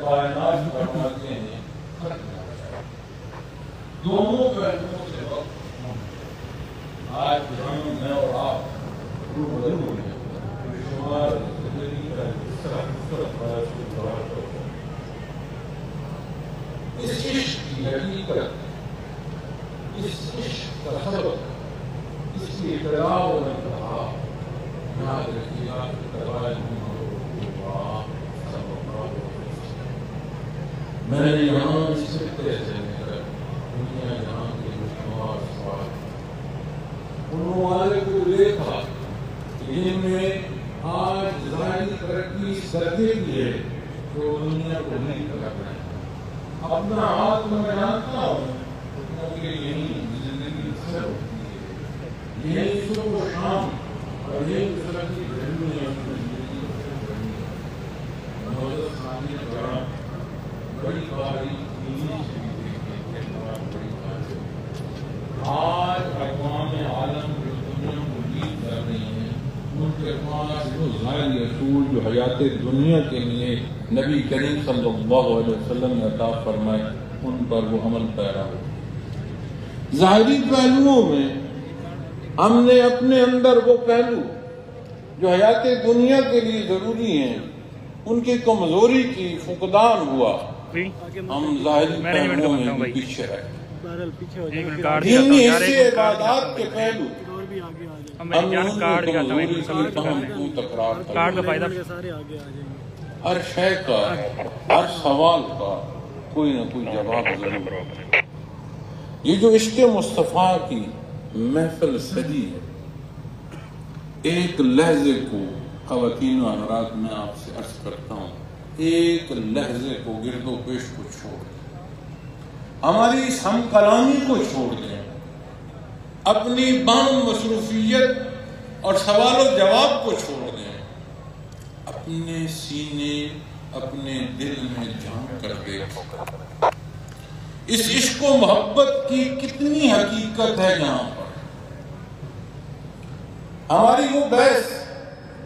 کائنات فرماتے ہیں دونوں پہلوؤں سے وقت آج ہم میں اور آپ بدل ہو گئے شمار زندگی کا اس عشق کی حقیقت، اس عشق کا سبب، اس کی ابتدا و انتہا یاد رکھیے گا میں نے یہاں اس خطے سے لے کر دنیا جہاں کے مشتمار سوال ان والے کو دیکھا جن میں آج ظاہری ترقی سرکے کی ہے تو دنیا کو نہیں کر رہے ہیں۔ اپنا ہاتھ میں جانتا ہوں کیونکہ یہی زندگی اکثر ہوتی ہے، یہی صبح و شام اور یہی ترقی گھرمی ہے اپنی زندگی نوزت خانی کرام بڑی باری دینی سے بھی دیکھیں کہ بڑی باری آج اقوام عالم جو دنیا کو لید کر رہی ہیں ان کے پاس وہ ظاہری اصول جو حیات دنیا کے لیے نبی کریم صلی اللہ علیہ وسلم نے عطا فرمائے ان پر وہ عمل پیرا ہو۔ ظاہری پہلوؤں میں ہم نے اپنے اندر وہ پہلو جو حیات دنیا کے لیے ضروری ہیں ان کی کمزوری کی فقدان ہوا، ہم ظاہری پہلوؤں میں بھی پیچھے رہے۔ دینی حصے عبادات کے پہلو ہم ان کی کمزوری کی فہم کو تکرار کرتے ہیں۔ ہر شے کا، ہر سوال کا کوئی نہ کوئی جواب ضرور ہے۔ یہ جو عشق مصطفیٰ کی محفل سجی ہے، ایک لحظے کو خواتین و حضرات میں آپ سے عرض کرتا ہوں، ایک لحظے کو گرد و پیش کو چھوڑ دیں، ہماری اس ہم کلامی کو چھوڑ دیں، اپنی بام مصروفیت اور سوال و جواب کو چھوڑ دیں، اپنے سینے اپنے دل میں جھانک کر دیکھو اس عشق و محبت کی کتنی حقیقت ہے یہاں پر۔ ہماری وہ بحث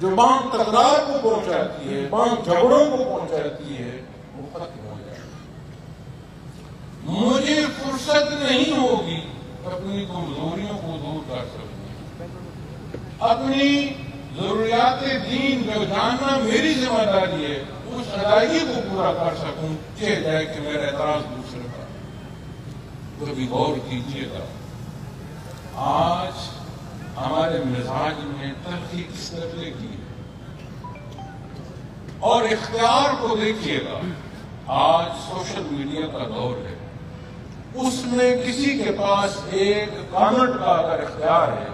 جو بام تکرار کو پہنچاتی ہے، بام جھگڑوں کو پہنچاتی ہے، وہ ختم ہو جائے۔ مجھے فرصت نہیں ہوگی اپنی کمزوریوں کو دور کر سکوں، اپنی ضروریات دین جو جاننا میری ذمہ داری ہے اس ادائیگی کو پورا کر سکوں، چاہے جائے کہ میرا اعتراض دوسرے پر۔ کبھی غور کیجیے گا آج ہمارے مزاج میں تلخی کس درجے کی ہے، اور اختیار کو دیکھیے گا، آج سوشل میڈیا کا دور ہے، اس میں کسی کے پاس ایک کامنٹ کا اگر اختیار ہے،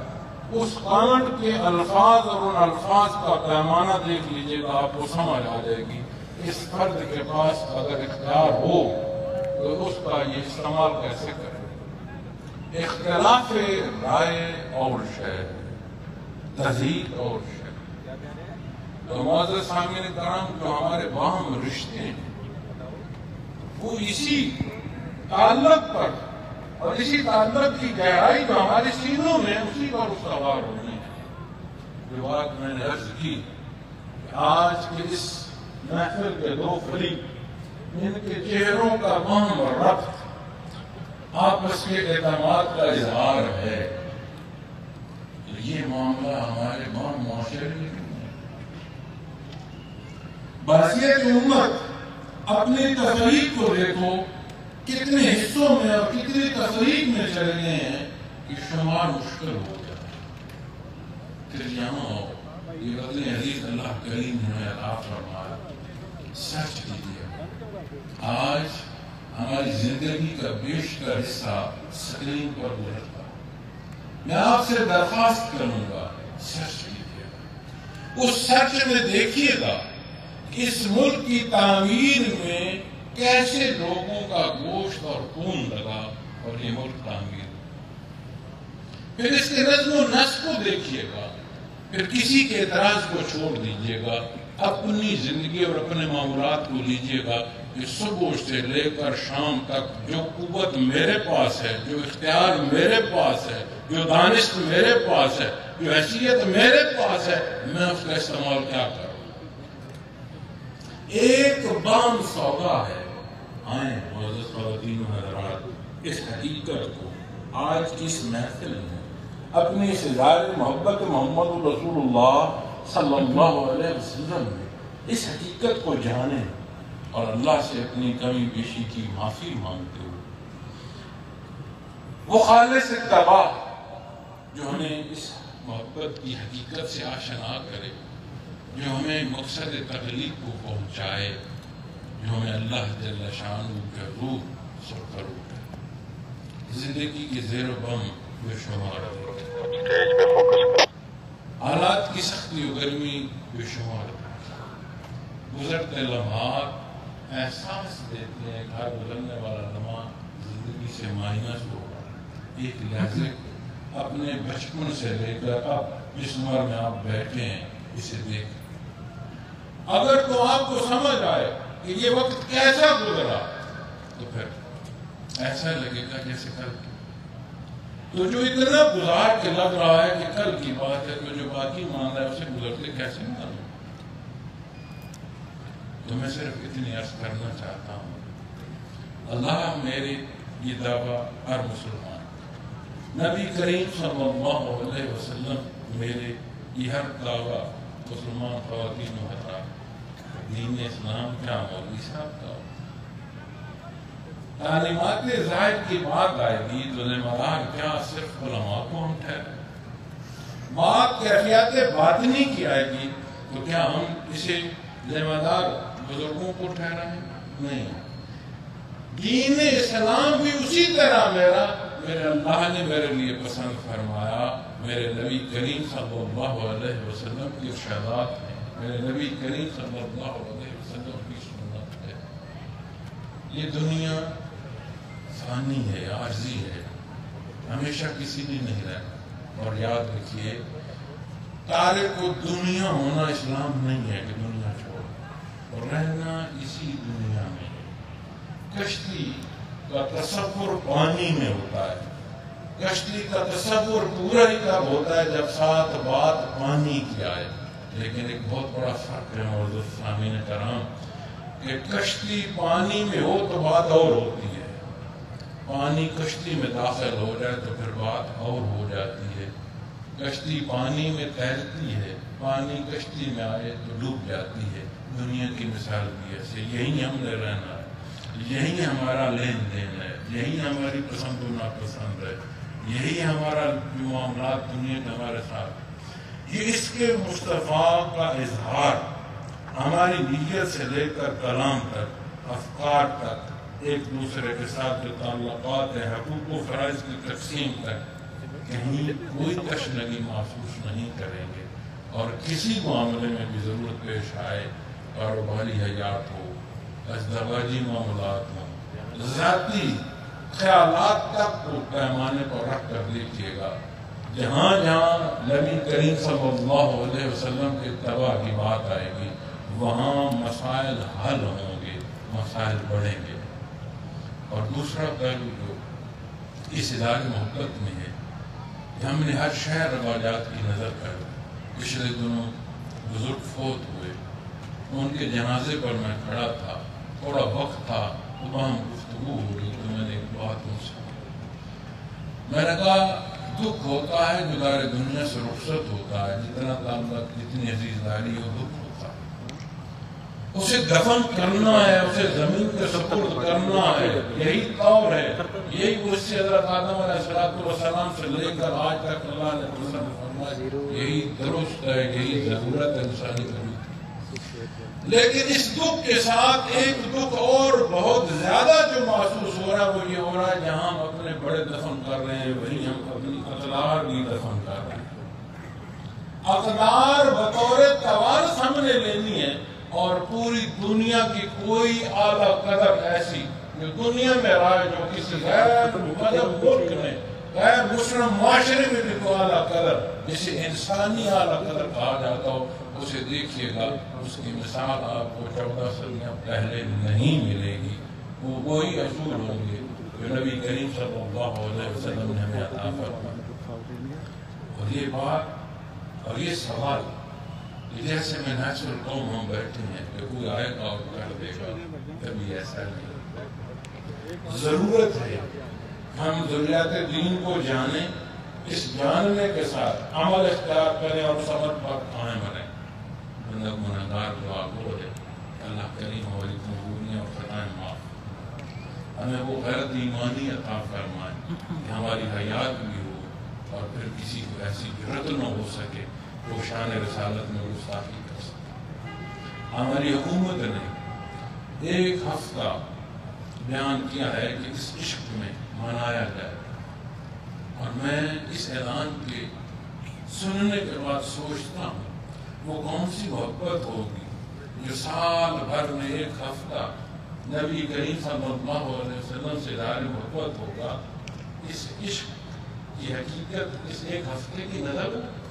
اس کامنٹ کے الفاظ اور ان الفاظ کا پیمانہ دیکھ لیجئے گا، آپ کو سمجھ آ جائے گی اس فرد کے پاس اگر اختیار ہو تو اس کا یہ استعمال کیسے کرے۔ اختلاف رائے اور شے، تہذیب اور شے۔ تو معزز سامعین کرام، جو ہمارے باہم رشتے ہیں وہ اسی تعلق پر اور اسی تعلق کی گہرائی جو ہمارے سینوں میں اسی پر استوار ہونی ہے۔ جو بات میں نے عرض کی کہ آج کے اس محفل کے دو فریق، ان کے چہروں کا باہم ربط آپس کے اعتماد کا اظہار ہے، یہ معاملہ ہمارے باہم معاشرے میں کیوں ہے؟ بحثیت امت اپنی تفریق کو دیکھو، کتنے حصوں میں اور کتنی تفریق میں چلے گئے ہیں کہ شمار مشکل ہو گیا۔ پھر یہاں یہ بدل عزیز اللہ کریم نے عطا فرمایا، سچ کیجیے، آج ہماری زندگی کا بیشتر حصہ سکرین پر گزرتا ہے۔ میں آپ سے درخواست کروں گا، سچ کیجیے گا، اس سچ میں دیکھیے گا کہ اس ملک کی تعمیر میں کیسے لوگوں کا گوشت اور خون لگا اور یہ ملک تعمیر۔ پھر اس کے نظم و نسق کو دیکھیے گا، پھر کسی کے اعتراض کو چھوڑ دیجیے گا، اپنی زندگی اور اپنے معاملات کو لیجیے گا کہ صبح سے لے کر شام تک جو قوت میرے پاس ہے، جو اختیار میرے پاس ہے، جو دانش میرے پاس ہے، جو حیثیت میرے پاس ہے، میں اس کا استعمال کیا کروں۔ ایک بام سودا ہے. آئیں معزز خواتین و حضرات، اس حقیقت کو آج کی اس محفل میں اپنی اس اظہار محبت محمد رسول اللہ صلی اللہ علیہ وسلم میں اس حقیقت کو جانیں اور اللہ سے اپنی کمی بیشی کی معافی مانگتے ہوئے وہ خالص اتباع جو ہمیں اس محبت کی حقیقت سے آشنا کرے، جو ہمیں مقصد تخلیق کو پہنچائے، جو ہمیں اللہ جل شانہ کے روح سرکر اٹھے. زندگی کے زیر و بم بے شمار ہے، حالات کی سختی و گرمی بے شمار ہے. گزرتے لمحات احساس دیتے ہیں کہ ہر گزرنے والا لمحہ زندگی سے مائنس ہوگا. ایک لحظے اپنے بچپن سے لے کر اب جس عمر میں آپ بیٹھے ہیں اسے دیکھیں. اگر تو آپ کو سمجھ آئے کہ یہ وقت کیسا گزرا تو پھر ایسا لگے گا جیسے کل کی. تو جو اتنا گزار کے لگ رہا ہے کہ کل کی بات ہے، تو جو باقی مان رہا ہے اسے گزرتے کیسے معلوم. تو میں صرف اتنی عرض کرنا چاہتا ہوں، اللہ میرے یہ دعویٰ ہر مسلمان، نبی کریم صلی اللہ علیہ وسلم میرے یہ ہر دعویٰ مسلمان خواتین و حضرات، دین اسلام کیا مولوی صاحب کا تعلیمات ظاہر کی بات آئے گی تو ذمہ دار کیا صرف علماء کو ہم ٹھہرائیں. بات کیفیات باطنی کی آئے گی تو کیا ہم اسے ذمہ دار بزرگوں کو ٹھہرائیں؟ نہیں. دین اسلام بھی اسی طرح میرے اللہ نے میرے لیے پسند فرمایا. میرے نبی کریم صلی اللہ علیہ وسلم کی ارشادات ہیں، میرے نبی کریم صلی اللہ علیہ وسلم کی سنت ہے. یہ دنیا فانی ہے، عارضی ہے، ہمیشہ کسی نے نہیں رہنا. اور یاد رکھیے، تارک و دنیا ہونا اسلام نہیں ہے کہ دنیا چھوڑ اور رہنا اسی دنیا میں. کشتی کا تصور پانی میں ہوتا ہے. کشتی کا تصور پورا ہی کب ہوتا ہے جب ساتھ بات پانی کی آئے. لیکن ایک بہت بڑا فرق ہے معزز سامعین کرام کہ کشتی پانی میں ہو تو بات اور ہوتی ہے، پانی کشتی میں داخل ہو جائے تو پھر بات اور ہو جاتی ہے. کشتی پانی میں تیرتی ہے، پانی کشتی میں آئے تو ڈوب جاتی ہے. دنیا کی مثال بھی ایسے. یہی ہم نے رہنا ہے، یہی ہمارا لین دین ہے، یہی ہماری پسند و ناپسند ہے، یہی ہمارا معاملات دنیا کے ہمارے ساتھ. یہ اس کے مصطفیٰ کا اظہار ہماری نیت سے لے کر کلام تک، افکار تک، ایک دوسرے کے ساتھ جو تعلقات ہیں، حقوق و فرائض کی تقسیم تک کہیں کوئی تشنگی محسوس نہیں کریں گے. اور کسی معاملے میں بھی ضرورت پیش آئے، کاروباری حیات ہو، ازدواجی معاملات ہوں، ذاتی خیالات تک کو پیمانے پر رکھ کر دیکھیے گا. جہاں جہاں نبی کریم صلی اللہ علیہ وسلم کے اتباع کی بات آئے گی وہاں مسائل حل ہوں گے، مسائل بڑھیں گے. اور دوسرا پہلو جو اس ادارے محبت میں ہے کہ ہم نے ہر شہر رواجات کی نظر کر. پچھلے دنوں بزرگ فوت ہوئے، ان کے جنازے پر میں کھڑا تھا، تھوڑا وقت تھا تو وہاں گفتگو ہو رہی تو میں نے ایک بات ان سے میں نے کہا دکھ ہوتا ہے جو دار دنیا سے رخصت ہوتا ہے، جتنا تعلق جتنی عزیز داری ہو دکھ ہوتا ہے. اسے دفن کرنا ہے، اسے زمین کے سپرد کرنا ہے، یہی طور ہے. یہی اس سے حضرت آدم علیہ السلام سے لے کر آج تک اللہ نے پسند فرمایا، یہی درست ہے، یہی ضرورت ہے انسانی کی. لیکن اس دکھ کے ساتھ ایک دکھ اور بہت زیادہ جو محسوس ہو رہا ہے وہ یہ ہو رہا ہے جہاں ہم اپنے بڑے دفن کر رہے ہیں وہیں ہم اپنی اقدار بھی دفن کر رہے ہیں. اقدار بطور توارث ہم نے لینی ہے اور پوری دنیا کی کوئی اعلیٰ قدر ایسی جو دنیا میں رائے جو کسی غیر مطلب ملک میں غیر مسلم معاشرے میں بھی کوئی اعلیٰ قدر جسے انسانی اعلیٰ قدر کہا جاتا ہو اسے دیکھیے گا. اس کی مثال آپ کو 14 صدیاں پہلے نہیں ملے گی. وہ وہی اصول ہوں گے جو نبی کریم صلی اللہ علیہ وسلم نے ہمیں عطا فرمایا. اور یہ بات اور یہ سوال جیسے میں نیچرل قوم ہم بیٹھے ہیں کہ کوئی آئے گا اور کر دے گا، کبھی ایسا نہیں۔ ضرورت ہے ہم ضروریات دین کو جانیں، اس جاننے کے ساتھ عمل اختیار کریں اور صبر پر قائم رہیں۔ بندہ گنہگار دعا گو ہے، اللہ کریم ہماری کمزوریاں اور خطائیں معاف، ہمیں وہ غیرت ایمانی عطا فرمائے کہ ہماری حیات بھی ہو اور پھر کسی کو ایسی جرأت نہ ہو سکے وہ شان رسالت میں گستاخی کر سکے۔ ہماری حکومت نے ایک ہفتہ بیان کیا ہے کہ اس عشق میں منایا جائے، اور میں اس اعلان کے سننے کے بعد سوچتا ہوں وہ کون سی محبت ہوگی جو سال بھر میں ایک ہفتہ نبی کریم صلی اللہ علیہ وسلم سے ظاہر محبت ہوگا۔ اس عشق کی حقیقت اس ایک ہفتے کی نظر ہے۔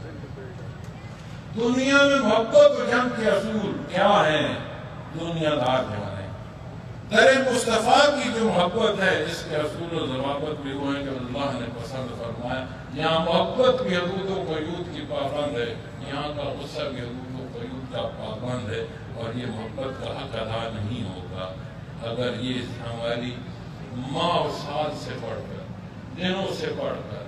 دنیا میں محبت و جنگ کے اصول کیا ہیں؟ دنیا دار جوان ہیں۔ در مصطفیٰ کی جو محبت ہے اس کے اصول و ضوابط بھی وہ ہیں کہ اللہ نے پسند فرمایا، یہاں محبت بھی حدود و قیود کی پابند ہے، یہاں کا غصہ بھی حدود و قیود کا پابند ہے، اور یہ محبت کا حق ادا نہیں ہوگا اگر یہ ہماری ماں اور سال سے پڑھ کر، دنوں سے پڑھ کر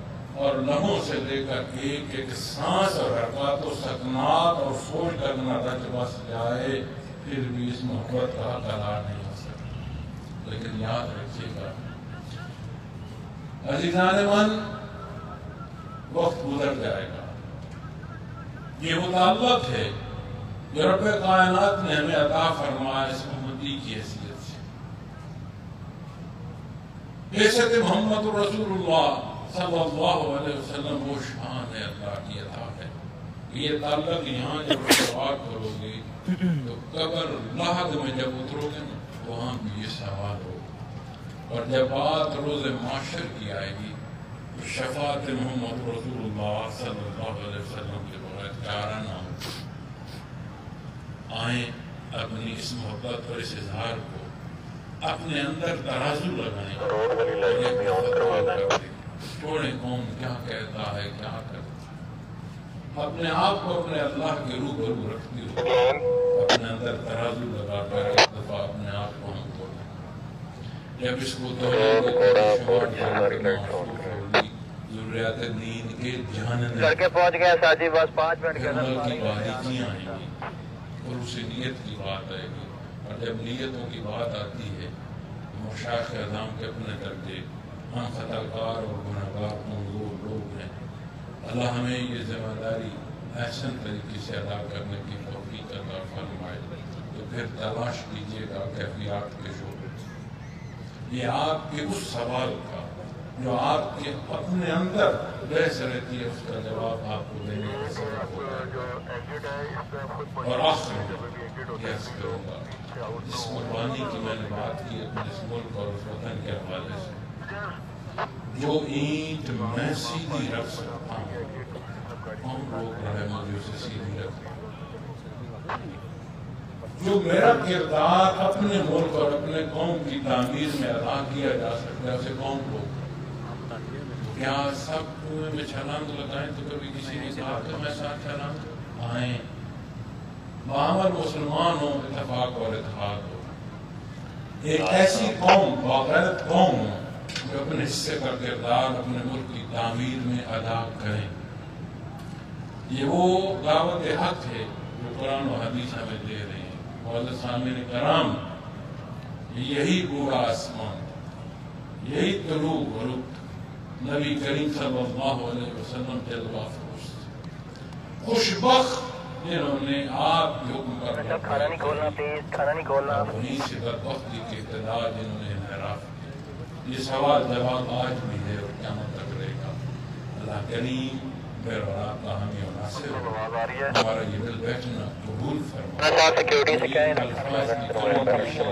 اور لمحوں سے لے کر ایک ایک سانس اور حرکات و سکنات اور سوچ کر نہ رچ بس جائے، پھر بھی اس محبت کا حق ادا نہیں ہو سکتا۔ لیکن یاد رکھیے گا عزیزان من، وقت گزر جائے گا، یہ وہ تعلق ہے جو رب کائنات نے ہمیں عطا فرمایا اس امتی کی حیثیت سے۔ بعثت محمد رسول اللہ صلی اللہ علیہ وسلم وہ شان ہے، اللہ کی عطا ہے۔ یہ تعلق یہاں جب شروعات کرو گے تو قبر لحد میں جب اترو گے وہاں بھی یہ سوال ہوگا، اور جب بات روز معاشر کی آئے گی تو شفاعت محمد رسول اللہ صلی اللہ علیہ وسلم کے بغیر چارہ نہ ہو۔ آئیں اپنی اس محبت اور اس اظہار کو اپنے اندر ترازو لگائیں، چھوڑیں کون کیا کہتا ہے کیا کرتا، اپنے آپ کو اپنے اللہ کے روبرو رکھتے ہوئے اپنے اندر ترازو لگا کر ایک دفعہ اپنے آپ کو ہم کھولیں۔ جب اس کو ضروریات دین کے جاننے کی باریکیاں آئیں گی اور اسے نیت کی بات آئے گی، اور جب نیتوں کی بات آتی ہے مشائخ اعظام کے اپنے درجے، ہم خطاکار اور گناہگار کمزور لوگ ہیں، اللہ ہمیں یہ ذمہ داری احسن طریقے سے ادا کرنے کی توفیق عطا فرمائے۔ تو پھر تلاش کیجیے گا کیفیات کے شعبے، یہ آپ کے اس سوال کا جو آپ کے اپنے اندر بحث رہتی ہے اس کا جواب آپ کو دینے کا سبب ہوگا۔ اور آخر یہ کروں گا جس قربانی کی میں نے بات کی اپنے اس ملک اور اس وطن کے حوالے سے، جو اینٹ میں سیدھی رکھ سکتا ہوں کون لوگ رہے مجھے اسے سیدھی رکھیں، جو میرا کردار اپنے ملک اور اپنے قوم کی تعمیر میں ادا کیا جا سکتا ہے اسے کون لوگ، کیا سب کنویں میں چھلانگ لگائیں تو کبھی کسی نے کہا کہ میں ساتھ چھلانگ آئیں، باہمر مسلمان ہوں، اتفاق اور اتحاد ہو، ایک ایسی قوم باغیرت قوم ہو جو اپنے حصے کا کردار اپنے ملک کی تعمیر میں ادا کریں۔ یہ وہ دعوت حق ہے جو قرآن و حدیث ہمیں دے رہے ہیں۔ معزز سامعین کرام، یہی پورا آسمان، یہی طلوع غروب نبی کریم صلی اللہ علیہ وسلم جلوہ فروش خوشبخت جنہوں نے آپ کے حکم پر کھانا نہیں کھولنا وہیں سے بدبختی کے ابتدا جنہوں نے انحراف کیا۔ یہ سوال جواب آج بھی ہے اور قیامت تک رہے گا۔ اللہ کریم بیر اور آپ کا حامی و ناصر ہمارا یہ دل بیٹھنا قبول فرمائے۔ سیکیورٹی سے کیا ہے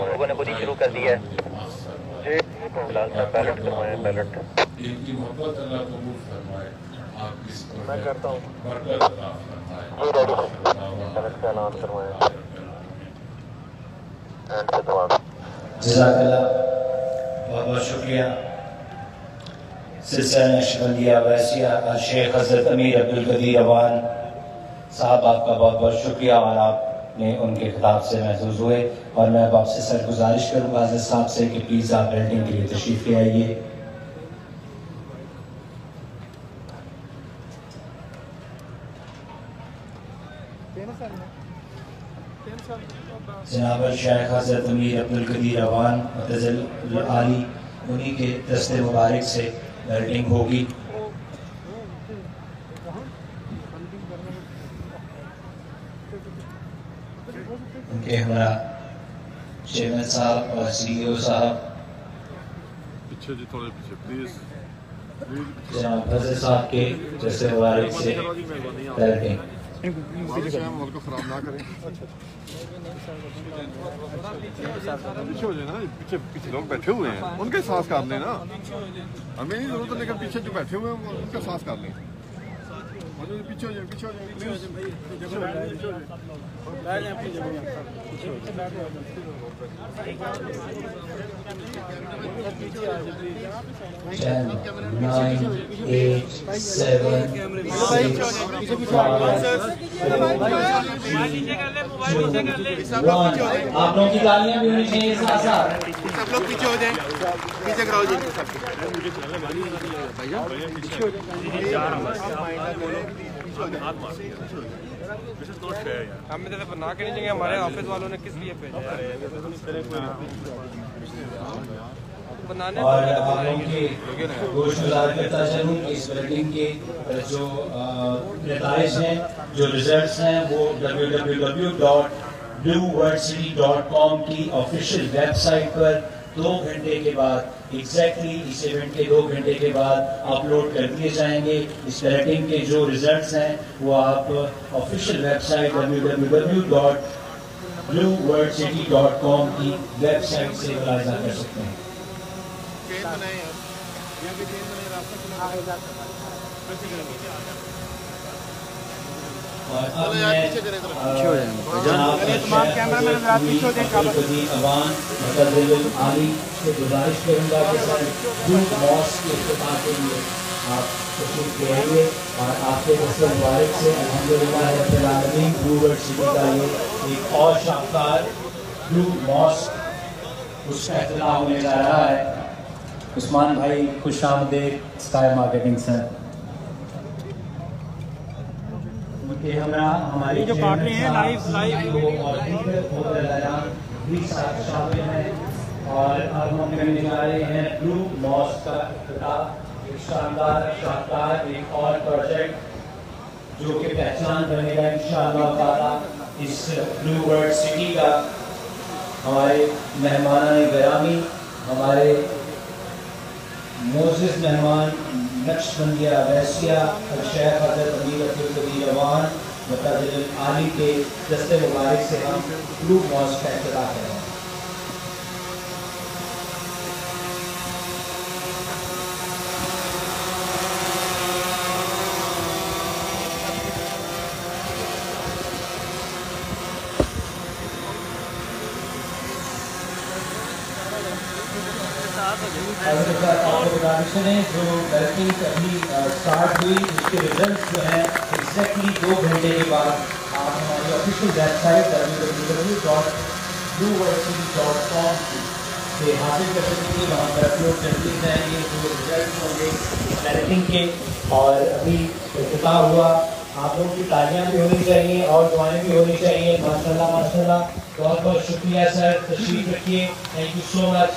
لوگوں نے خود ہی شروع کر دیا ہے۔ بیلٹ کروائیں، بیلٹ ان کی محبت اللہ قبول فرمائے، آپ کس پر میں کرتا ہوں برکت عطا فرمائے۔ بیلٹ کا اعلان کروائیں۔ جزاک اللہ، بہت بہت شکریہ۔ سلسلہ نقشبندیہ ویسیہ الشیخ حضرت امیر عبدالقدیر اوان صاحب آپ کا بہت بہت شکریہ، اور آپ نے ان کے خطاب سے محظوظ ہوئے، اور میں اب آپ سے سر گزارش کروں گا حضرت صاحب سے کہ پلیز آپ بیلٹنگ کے لیے تشریف لے آئیے۔ جناب الشیخ حضرت امیر عبدالقدیر اوان معتزل العالی، انہی کے دست مبارک سے بیلٹنگ ہوگی۔ ان کے ہمراہ چیئرمین صاحب اور سی ای او صاحب جناب حضرت صاحب کے دست مبارک سے بیلٹنگ۔ خراب نہ کریں، پیچھے لوگ بیٹھے ہوئے ہیں ان کے ساتھ کر لیں نا، ہمیں نہیں ضرورت ہے، لیکن پیچھے جو بیٹھے ہوئے ہیں ان کے ساتھ کر لیں۔ پیچھے ہو جائیں، پیچھے ہو آپ لوگ کی تالیاں بھی ہونی چاہیے ساتھ ساتھ، سب لوگ پیچھے ہو جائیں، پیچھے کراؤ جی۔ ہمیں تو بنا کے نہیں چاہیے، ہمارے آفس والوں نے کس لیے بھیجا ہے؟ اور آپ لوگوں کی گوشت گزار کرتا چلوں کہ اس بیلٹنگ کے جو نتائج ہیں، جو ریزلٹس ہیں، وہ www.blueworldcity.com کی آفیشیل ویب سائٹ پر 2 گھنٹے کے بعد ایگزیکٹلی اس ایونٹ کے 2 گھنٹے کے بعد اپلوڈ کر دیے جائیں گے۔ اس بیلٹنگ کے جو ریزلٹس ہیں وہ آپ آفیشیل ویب سائٹ www.blueworldcity.com کی ویب سائٹ سے ملاحظہ کر سکتے ہیں۔ اور اب میں جناب عبدالقدیر اوان معتزل العالی سے گزارش کروں گا کہ سر بلو ماسک کے افتتاح کے لیے آپ تشریف لے آئیے، اور آپ کے دست مبارک سے الحمدللہ رب العالمین بلو ورلڈ سٹی کا یہ ایک اور شاہکار بلو ماسک اس کا افتتاح ہونے جا رہا ہے۔ عثمان بھائی خوش آمدید اسکائی مارکیٹنگ سے۔ ان کے ہمراہ ہماری جو کاٹ رہے ہیں لائیو اور دیگر مبلغان بھی ساتھ شامل ہیں، اور اب ہم کرنے جا رہے ہیں بلو ماسک کا افتتاح، ایک شاندار شاہکار ایک اور پروجیکٹ جو کہ پہچان بنے گا انشاءاللہ تعالی اس بلو ورلڈ سٹی کا۔ ہمارے مہمانان گرامی، ہمارے معزز مہمان نقش بندیہ ویسیہ الشیخ حضرت امیر عبدالقدیر اوان معتزل العالی کے دست مبارک سے ہم بلو ماسک کا افتتاح کریں گے۔ جو بیلٹنگ ابھی اسٹارٹ ہوئی اس کے ریزلٹس جو ہیں ایگزیکٹلی 2 گھنٹے کے بعد آپ ہماری آفیشیل ویب سائٹ www.blueworldcity.com سے حاصل کر سکیں گے، وہاں پر اپلوڈ کر دیے جائیں گے جو ریزلٹس ہوں گے بیلٹنگ کے۔ اور ابھی افتتاح ہوا، آپ لوگوں کی تالیاں بھی ہونی چاہیے اور دعائیں بھی ہونی چاہیے۔ ماشاءاللہ ماشاءاللہ، بہت بہت شکریہ سر، تشریف رکھیے، تھینک یو سو مچ۔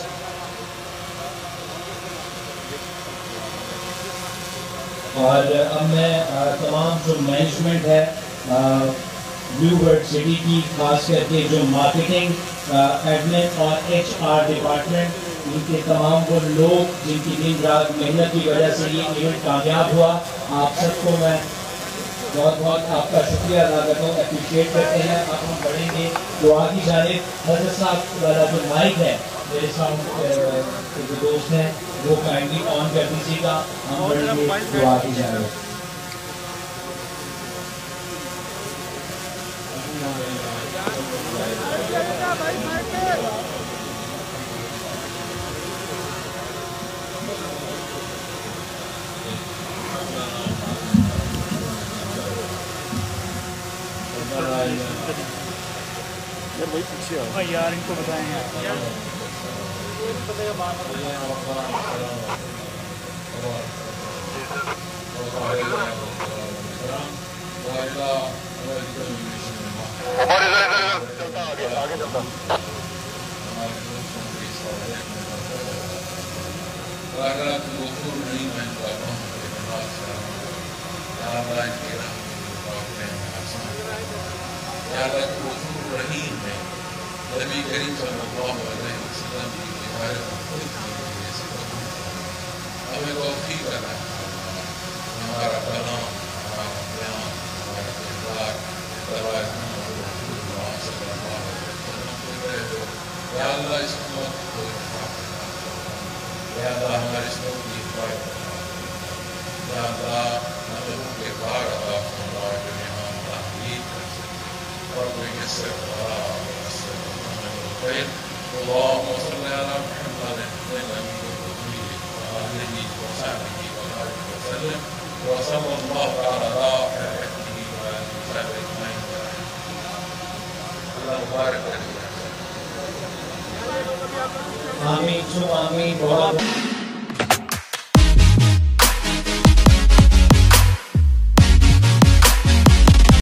اور اب میں تمام جو مینجمنٹ ہے بلو ورلڈ سٹی کی، خاص کر کے جو مارکیٹنگ، ایڈمن اور HR ڈپارٹمنٹ، ان کے تمام وہ لوگ جن کی دن رات محنت کی وجہ سے یہ ایونٹ کامیاب ہوا، آپ سب کو میں بہت بہت آپ کا شکریہ ادا کرتا ہوں، اپریشیٹ کرتے ہیں۔ اب ہم بڑھیں گے دعا کی جانب۔ حضرت صاحب والا جو مائک ہے میرے ساؤنڈ کے جو دوست ہیں وہ کائنڈلی آن کر دیجیے گا، ہم بڑھیں گے دعا کی جانب۔ یار وہی پیچھے آ یار ان کو بتائیں یار آگے چلتا اگر آپ غفور نہیں میں چاہتا ہوں کہ نماز یا اللہ کی رحمت میں آسان یا اللہ کی غفور رحیم ہے نبی کریم صلی اللہ علیہ وسلم کی ہدایت خود کی جیسے ہمیں توفیق عطا ہمارا کلام ہمارا بیان ہمارا کردار روایت رسول اللہ صلی اللہ علیہ وسلم یا اللہ اس امت کو یا اللہ ہمارے سب کی حفاظت یا اللہ ہمیں کے بار عطا فرما کہ ہم تحقیق کر سکیں اور کوئی کسر خدا وسر خیر اللهم صل على محمد النبي الأمي وآله وصحبه وبارك وسلم وصلى الله على خيرته وآله وصحبه أجمعين الله مبارك عليك آمین ثم آمین.